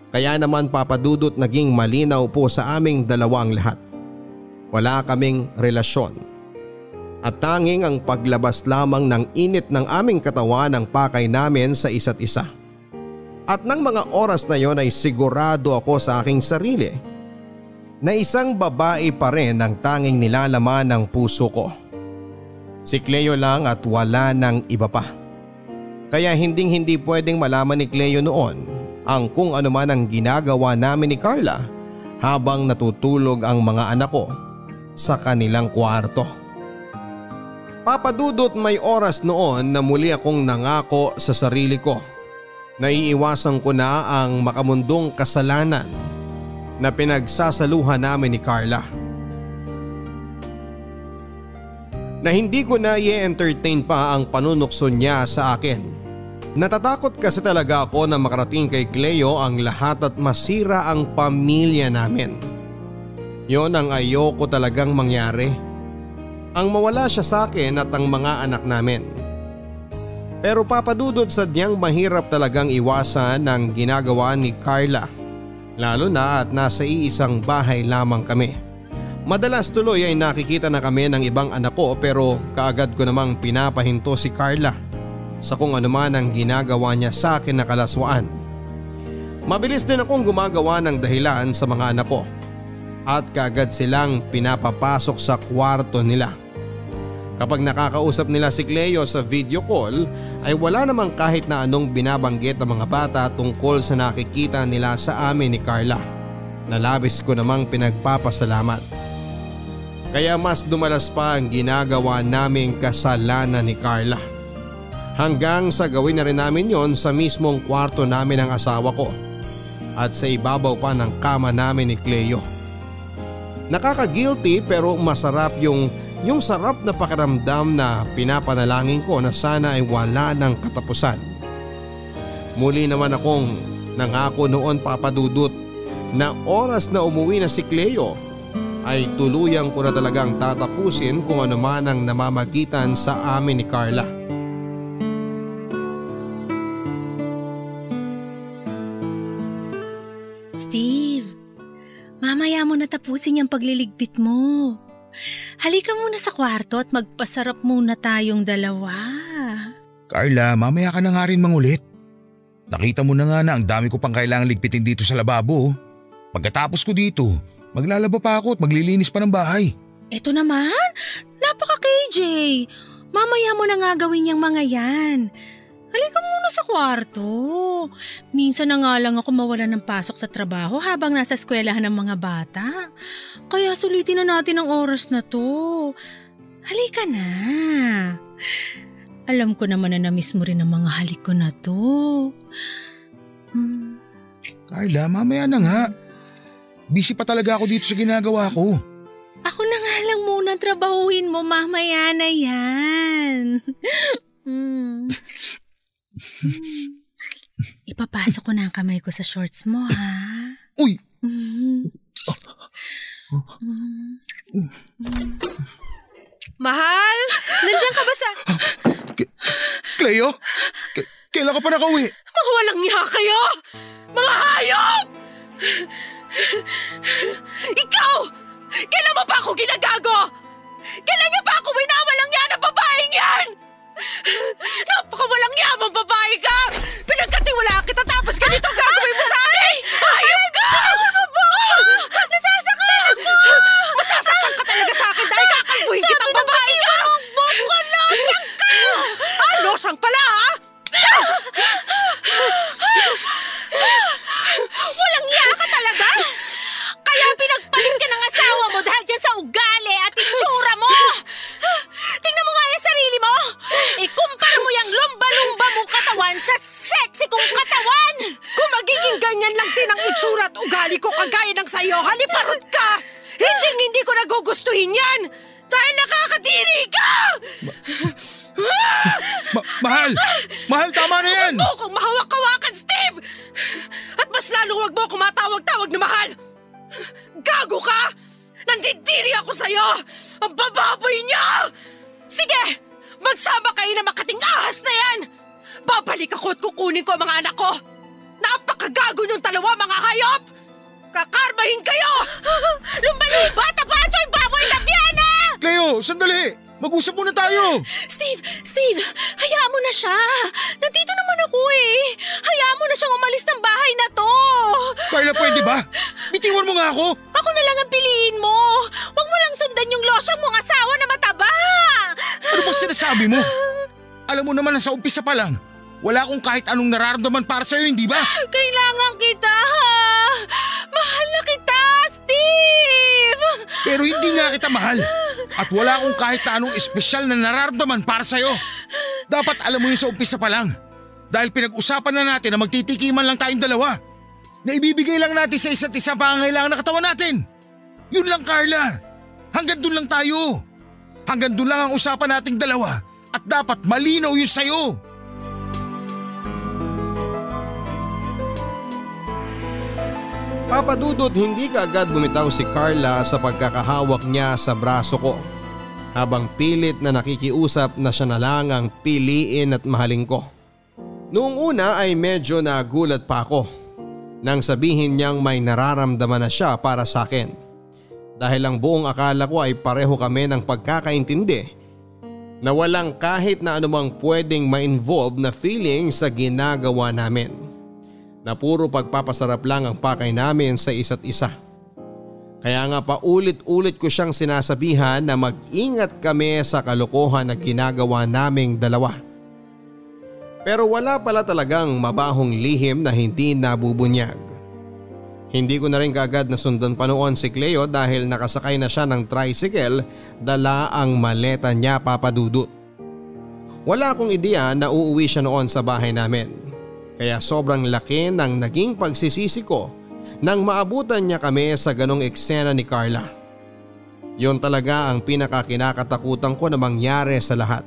Kaya naman papadudot naging malinaw po sa aming dalawang lahat. Wala kaming relasyon. At tanging ang paglabas lamang ng init ng aming katawan ang pakay namin sa isa't isa. At ng mga oras na yon ay sigurado ako sa aking sarili na isang babae pa rin ang tanging nilalaman ng puso ko. Si Cleo lang at wala nang iba pa. Kaya hindi pwedeng malaman ni Cleo noon ang kung ano man ang ginagawa namin ni Carla habang natutulog ang mga anak ko sa kanilang kwarto. Papadudot may oras noon na muli akong nangako sa sarili ko na iiwasan ko na ang makamundong kasalanan na pinagsasaluhan namin ni Carla. Na hindi ko na i-entertain pa ang panunukso niya sa akin. Natatakot kasi talaga ako na makarating kay Cleo ang lahat at masira ang pamilya namin. Yon ang ayoko talagang mangyari. Ang mawala siya sa akin at ang mga anak namin. Pero papadudod sadyang mahirap talagang iwasan ang ginagawa ni Carla. Lalo na at nasa iisang bahay lamang kami. Madalas tuloy ay nakikita na kami ng ibang anak ko pero kaagad ko namang pinapahinto si Carla sa kung ano man ang ginagawa niya sa akin na kalaswaan. Mabilis din akong gumagawa ng dahilan sa mga anak ko at kaagad silang pinapapasok sa kwarto nila. Kapag nakakausap nila si Cleo sa video call ay wala namang kahit na anong binabanggit ng mga bata tungkol sa nakikita nila sa amin ni Carla na labis ko namang pinagpapasalamat. Kaya mas dumalas pa ang ginagawa naming kasalanan ni Carla. Hanggang sa gawin na rin namin yon sa mismong kwarto namin ng asawa ko at sa ibabaw pa ng kama namin ni Cleo. Nakaka-guilty pero masarap yung sarap na pakiramdam na pinapanalangin ko na sana ay wala ng katapusan. Muli naman akong nangako noon papadudot na oras na umuwi na si Cleo ay tuluyang ko na talagang tatapusin kung ano man ang namamagitan sa amin ni Carla. Steve, mamaya mo natapusin yung pagliligpit mo. Halika muna sa kwarto at magpasarap muna tayong dalawa. Carla, mamaya ka na nga rin mangulit. Nakita mo na nga na ang dami ko pang kailangang ligpitin dito sa lababo. Pagkatapos ko dito, maglalaba pa ako at maglilinis pa ng bahay. Eto naman, napaka-KJ. Mamaya mo na nga gawin yung mga yan. Halika muna sa kwarto. Minsan na nga lang ako mawalan ng pasok sa trabaho habang nasa eskwelahan ng mga bata. Kaya sulitin na natin ang oras na to. Halika na. Alam ko naman na na-miss mo rin ang mga halik ko na to. Carla, mamaya na nga. Busy pa talaga ako dito sa ginagawa ko. Ako na nga lang muna trabahuin mo, mamaya na yan. Ipapasok ko na ang kamay ko sa shorts mo, ha? Uy! Mahal! Nandiyan ka ba sa… Cleo? Kailan ka pa nakauwi? Mga walang niya kayo! Mga hayop! Ikaw! Kailan mo pa ako ginagago? Kailan niya pa ako winawalang niya ng babaeng yan? Napakawalang yamang babae ka! Pinagkatiwala kita tapos ganito gagawin mo sa akin! Hayop ka! Nasasaktan ako! Masasaktan ka talaga sa akin dahil kakalbuhin kitang babae ka! Losyang ka! Losyang pala ha? Walang iya ka talaga? Kaya pinagpalit ka ng asawa mo dahil dyan sa ugali at itsura mo! Tingnan mo nga yung sarili mo! Ikumpara mo yung lumba-lumba mong katawan sa sexy kong katawan! Kung magiging ganyan lang din ang itsura at ugali ko kagaya ng sayo, haliparot ka! Hindi ko nagugustuhin yan! Dahil nakakadiri ka! Mahal! Mahal, tama na yan! Huwag mo lalong wag mo ako matawag-tawag na mahal! Gago ka! Nandidiri ako sa'yo! Ang bababoy niya! Sige! Magsama kayo na makating ahas na yan! Babalik ako at kukunin ko ang mga anak ko! Napakagago niyong dalawa, mga hayop! Kakarmahin kayo! Lumba-lumba! Tapacho yung baboy na biyana! Cleo, sandali! Mag-usap muna tayo! Steve! Hayaan mo na siya! Nandito naman ako eh! Hayaan mo na siyang umalis ng bahay na to! Carla, pwede ba? Bitiwan mo nga ako! Ako na lang ang piliin mo! Huwag mo lang sundan yung losyang mong asawa na mataba! Ano bang sinasabi mo? Alam mo naman na sa umpisa pa lang, wala akong kahit anong nararamdaman para sa'yo, hindi ba? Kailangan kita! Mahal na kita, Steve! Pero hindi nga kita mahal. At wala akong kahit anong espesyal na nararamdaman para sa'yo. Dapat alam mo yun sa umpisa pa lang. Dahil pinag-usapan na natin na magtitikiman lang tayong dalawa. Na ibibigay lang natin sa isa't isa pangangailangan ng katawan natin. Yun lang, Carla. Hanggang dun lang tayo. Hanggang dun lang ang usapan nating dalawa. At dapat malinaw yun sa'yo. Papa Dudut, hindi kaagad bumitaw si Carla sa pagkakahawak niya sa braso ko. Habang pilit na nakikiusap na siya na lang ang piliin at mahalin ko. Noong una ay medyo nagulat pa ako nang sabihin niyang may nararamdaman na siya para sa akin. Dahil ang buong akala ko ay pareho kami ng pagkakaintindi na walang kahit na anumang pwedeng ma-involve na feeling sa ginagawa namin. Na puro pagpapasarap lang ang pakay namin sa isa't isa. Kaya nga paulit-ulit ko siyang sinasabihan na mag-ingat kami sa kalokohan na ginagawa naming dalawa. Pero wala pala talagang mabahong lihim na hindi nabubunyag. Hindi ko na rin kaagad nasundan pa noon si Cleo dahil nakasakay na siya ng tricycle, dala ang maleta niya, Papa Dudut. Wala akong ideya na uuwi siya noon sa bahay namin. Kaya sobrang laki ng naging pagsisisi ko nang maabutan niya kami sa ganong eksena ni Carla. Yon talaga ang pinakakinakatakutan ko na mangyari sa lahat.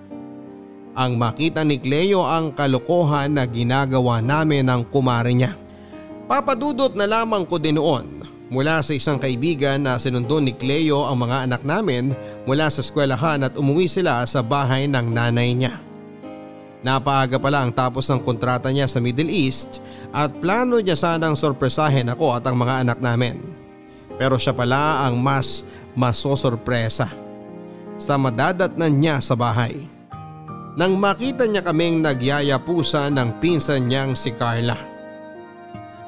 Ang makita ni Cleo ang kalokohan na ginagawa namin ng kumare niya. Papadudot na lamang ko din noon mula sa isang kaibigan na sinundo ni Cleo ang mga anak namin mula sa eskwelahan at umuwi sila sa bahay ng nanay niya. Napaaga pala ang tapos ng kontrata niya sa Middle East at plano niya sanang sorpresahin ako at ang mga anak namin. Pero siya pala ang mas masosorpresa sa madadatnan niya sa bahay. Nang makita niya kaming nagyayapusan ng pinsan niyang si Carla.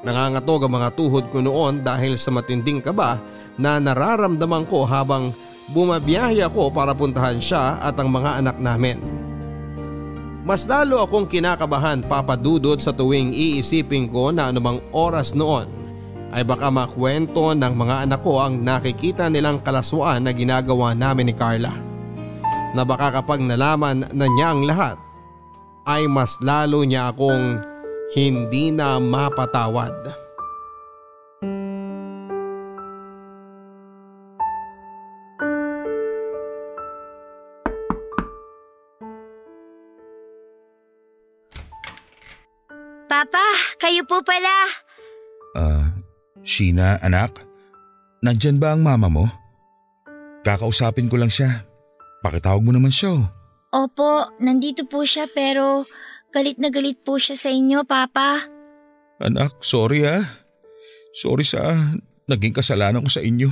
Nangangatog ang mga tuhod ko noon dahil sa matinding kaba na nararamdaman ko habang bumabiyahe ako para puntahan siya at ang mga anak namin. Mas lalo akong kinakabahan, Papa Dudut, sa tuwing iisipin ko na anumang oras noon ay baka makwento ng mga anak ko ang nakikita nilang kalaswaan na ginagawa namin ni Carla. Na baka kapag nalaman na niya ang lahat ay mas lalo niya akong hindi na mapatawad. Papa, kayo po pala. Sheena, anak? Nandyan ba ang mama mo? Kakausapin ko lang siya. Pakitawag mo naman siya. Opo, nandito po siya pero galit na galit po siya sa inyo, Papa. Anak, sorry ah. Sorry sa naging kasalanan ko sa inyo.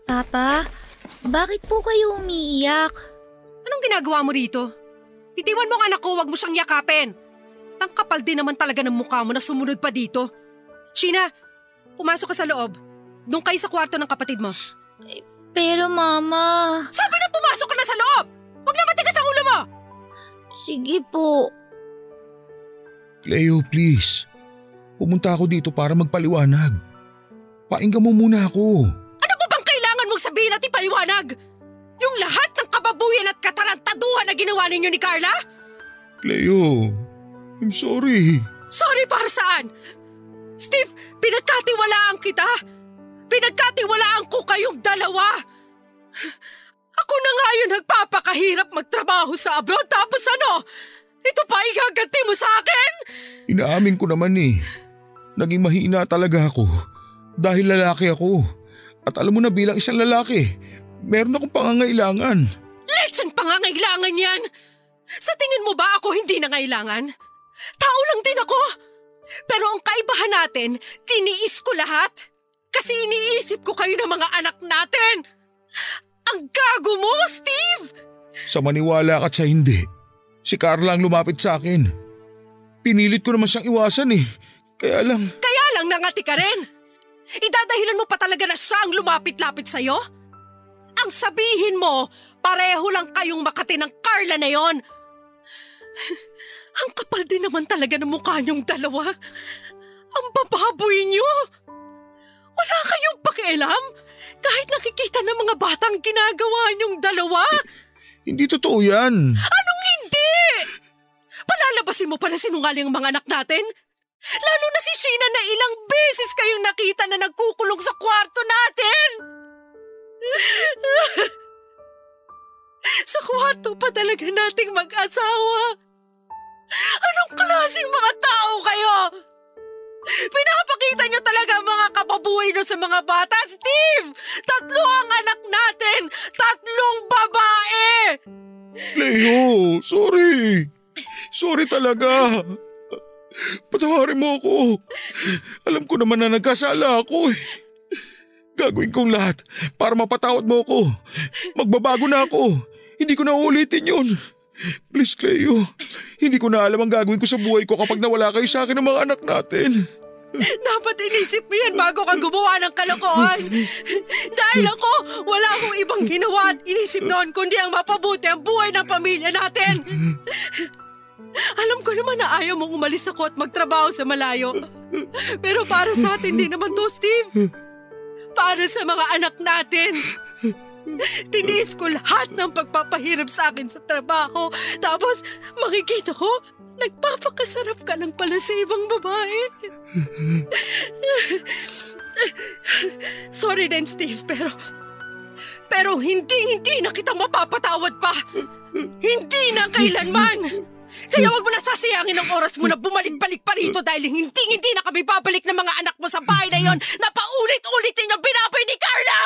Papa, bakit po kayo umiiyak? Anong ginagawa mo rito? Bitiwan mo ang anak ko, wag mo siyang yakapin. Ang kapal din naman talaga ng mukha mo na sumunod pa dito. Sheena, pumasok ka sa loob. Doon kayo sa kwarto ng kapatid mo. Pero Mama… Sabi na pumasok ka na sa loob! Huwag na matigas ang ulo mo! Sige po. Cleo, please. Pumunta ako dito para magpaliwanag. Painggan mo muna ako. Ano ba bang kailangan mong sabihin at ipaliwanag? Yung lahat ng kababuyan at katarantaduhan na ginawa ninyo ni Carla? Cleo, I'm sorry. Sorry para saan? Steve, pinagkatiwalaan kita. Pinagkatiwalaan ko kayong dalawa. Ako na nga yun nagpapakahirap magtrabaho sa abroad tapos ano? Ito pa igaganti mo sa akin? Inaamin ko naman eh. Naging mahina talaga ako dahil lalaki ako. At alam mo na bilang isang lalaki, meron akong pangangailangan. Lechang pangangailangan yan! Sa tingin mo ba ako hindi nangailangan? Tao lang din ako. Pero ang kaibahan natin, tiniis ko lahat. Kasi iniisip ko kayo ng mga anak natin. Ang gago mo, Steve! Sa maniwala ka't sa hindi, si Carla ang lumapit sa akin. Pinilit ko naman siyang iwasan eh. Kaya lang nangati ka rin. Idadahilan mo pa talaga na siya ang lumapit-lapit sa'yo? Ang sabihin mo, pareho lang kayong Makati ng Carla na yon. Ang kapal din naman talaga ng mukha niyong dalawa. Ang bababoy niyo. Wala kayong pakialam kahit nakikita ng mga batang ginagawa niyong dalawa. Hindi totoo yan. Anong hindi? Palalabasin mo pa na sinungaling ang mga anak natin? Lalo na si Sheena na ilang beses kayong nakita na nagkukulong sa kwarto natin. Sa kwarto pa talaga nating mag-asawa. Anong klaseng mga tao kayo? Pinapakita niyo talaga mga kababuhay niyo sa mga bata, Steve! 3 ang anak natin! 3 babae! Cleo, sorry. Sorry talaga. Patawarin mo ako. Alam ko naman na nagkasala ako eh. Gagawin kong lahat para mapatawad mo ako. Magbabago na ako. Hindi ko na uulitin yun. Please, Cleo. Hindi ko na alam ang gagawin ko sa buhay ko kapag nawala kayo sa akin ng mga anak natin. Dapat inisip mo yan bago ka gumawa ng kalokohan. Dahil ako, wala akong ibang ginawa at inisip noon kundi ang mapabuti ang buhay ng pamilya natin. Alam ko naman na ayaw mong umalis ako at magtrabaho sa malayo. Pero para sa atin din naman to, Steve. Para sa mga anak natin. Tiniis ko lahat ng pagpapahirap sa akin sa trabaho. Tapos makikita ko, nagpapakasarap ka lang pala sa ibang babae. Sorry din, Steve, pero hindi na kita mapapatawad pa. Hindi na kailanman. Kaya wag mo na sasayangin ang oras mo na bumalik-balik pa rito dahil hindi na kami babalik ng mga anak mo sa bahay na yon na paulit-ulit ninyong binaboy ni Carla!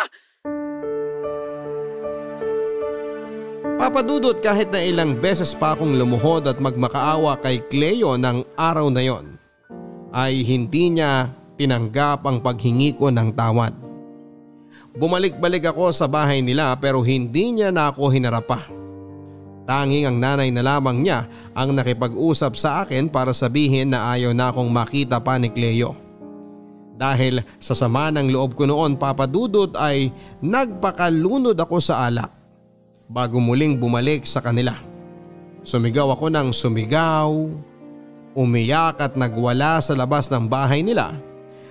Papadudot kahit na ilang beses pa akong lumuhod at magmakaawa kay Cleo ng araw na yon, ay hindi niya tinanggap ang paghingi ko ng tawad. Bumalik-balik ako sa bahay nila pero hindi niya na ako hinarap pa. Tanging ang nanay na lamang niya ang nakipag-usap sa akin para sabihin na ayaw na akong makita pa ni Cleo. Dahil sa sama ng loob ko noon, Papadudot, ay nagpakalunod ako sa alak bago muling bumalik sa kanila. Sumigaw ako ng sumigaw, umiyak at nagwala sa labas ng bahay nila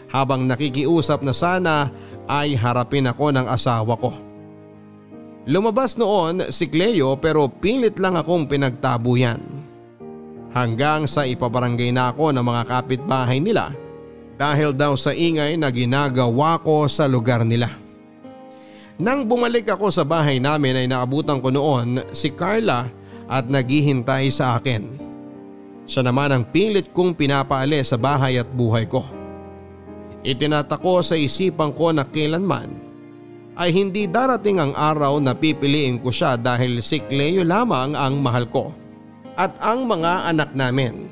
habang nakikiusap na sana ay harapin ako ng asawa ko. Lumabas noon si Cleo pero pilit lang akong pinagtabuyan. Hanggang sa ipabarangay na ako ng mga kapitbahay nila dahil daw sa ingay na ginagawa ko sa lugar nila. Nang bumalik ako sa bahay namin ay naabutan ko noon si Carla at naghihintay sa akin. Siya naman ang pilit kong pinapaalis sa bahay at buhay ko. Itinatako sa isipan ko na kailanman ay hindi darating ang araw na pipiliin ko siya dahil si Cleo lamang ang mahal ko at ang mga anak namin.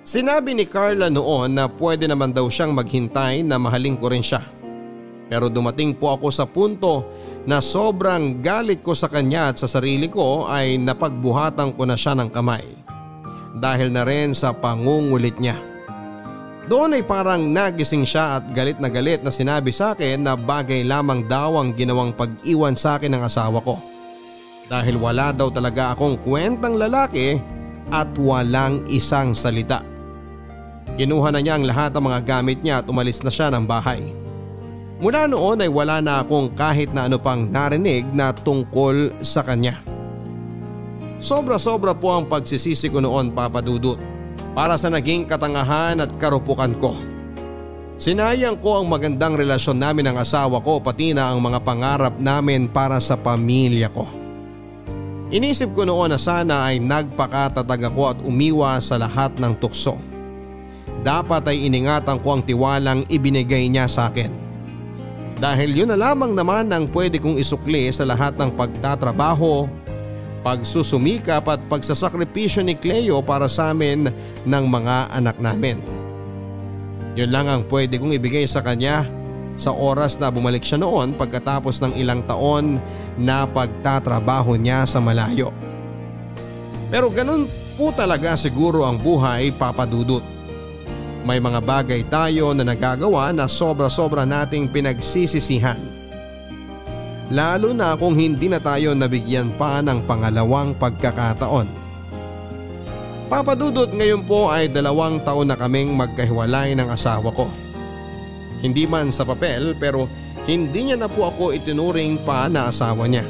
Sinabi ni Carla noon na pwede naman daw siyang maghintay na mahalin ko rin siya. Pero dumating po ako sa punto na sobrang galit ko sa kanya at sa sarili ko ay napagbuhatan ko na siya ng kamay dahil na rin sa pangungulit niya. Doon ay parang nagising siya at galit na sinabi sa akin na bagay lamang daw ang ginawang pag-iwan sa akin ng asawa ko. Dahil wala daw talaga akong kwentang lalaki at walang isang salita. Kinuha na niya ang lahat ng mga gamit niya at umalis na siya ng bahay. Mula noon ay wala na akong kahit na ano pang narinig na tungkol sa kanya. Sobra-sobra po ang pagsisisi ko noon, Papadudot, para sa naging katangahan at karupukan ko. Sinayang ko ang magandang relasyon namin ng asawa ko pati na ang mga pangarap namin para sa pamilya ko. Inisip ko noon na sana ay nagpakatatag ako at umiwas sa lahat ng tukso. dapat ay iningatan ko ang tiwalang ibinigay niya sa akin. Dahil yun na lamang naman ang pwede kong isukli sa lahat ng pagtatrabaho, pagsusumikap at pagsasakripisyo ni Cleo para sa amin ng mga anak namin. Yun lang ang pwede kong ibigay sa kanya sa oras na bumalik siya noon pagkatapos ng ilang taon na pagtatrabaho niya sa malayo. Pero ganun po talaga siguro ang buhay, Papa Dudut. May mga bagay tayo na nagagawa na sobra-sobra nating pinagsisisihan. Lalo na kung hindi na tayo nabigyan pa ng pangalawang pagkakataon. Papa Dudut, ngayon po ay 2 taon na kaming magkahiwalay ng asawa ko. Hindi man sa papel pero hindi niya na po ako itinuring pa na asawa niya.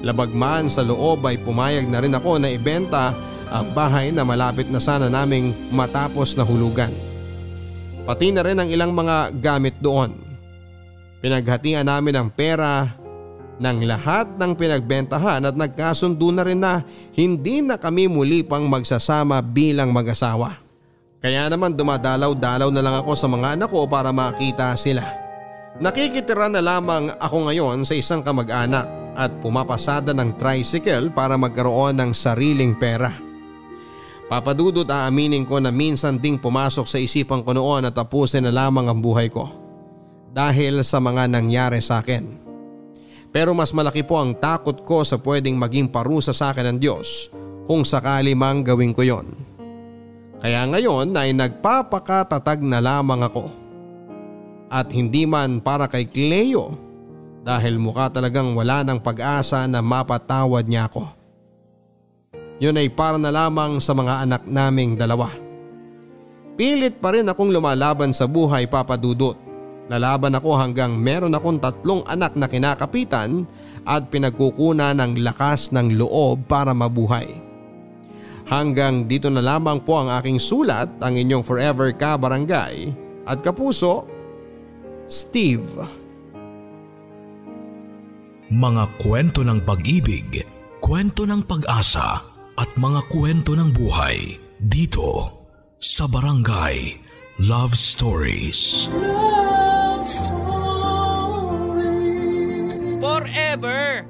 Labag man sa loob ay pumayag na rin ako na ibenta ang bahay na malapit na sana naming matapos na hulugan. Pati na rin ang ilang mga gamit doon. Pinaghatian namin ang pera ng lahat ng pinagbentahan at nagkasundo na rin na hindi na kami muli pang magsasama bilang mag-asawa. Kaya naman dumadalaw-dalaw na lang ako sa mga anak ko para makita sila. Nakikitira na lamang ako ngayon sa isang kamag-anak at pumapasada ng tricycle para magkaroon ng sariling pera. Papa Dudut, aaminin ko na minsan ding pumasok sa isipan ko noon na tapusin na lamang ang buhay ko dahil sa mga nangyari sa akin. Pero mas malaki po ang takot ko sa pwedeng maging parusa sa akin ng Diyos kung sakali mang gawin ko yon. Kaya ngayon ay nagpapakatatag na lamang ako. At hindi man para kay Cleo dahil mukha talagang wala ng pag-asa na mapatawad niya ako. Yun ay para na lamang sa mga anak naming 2. Pilit pa rin akong lumalaban sa buhay, Papa Dudut. Lalaban ako hanggang meron akong 3 anak na kinakapitan at pinagkukunan ng lakas ng loob para mabuhay. Hanggang dito na lamang po ang aking sulat, ang inyong forever ka-barangay at kapuso, Steve. Mga kwento ng pag-ibig, kwento ng pag-asa at mga kwento ng buhay dito sa Barangay Love Stories. Forever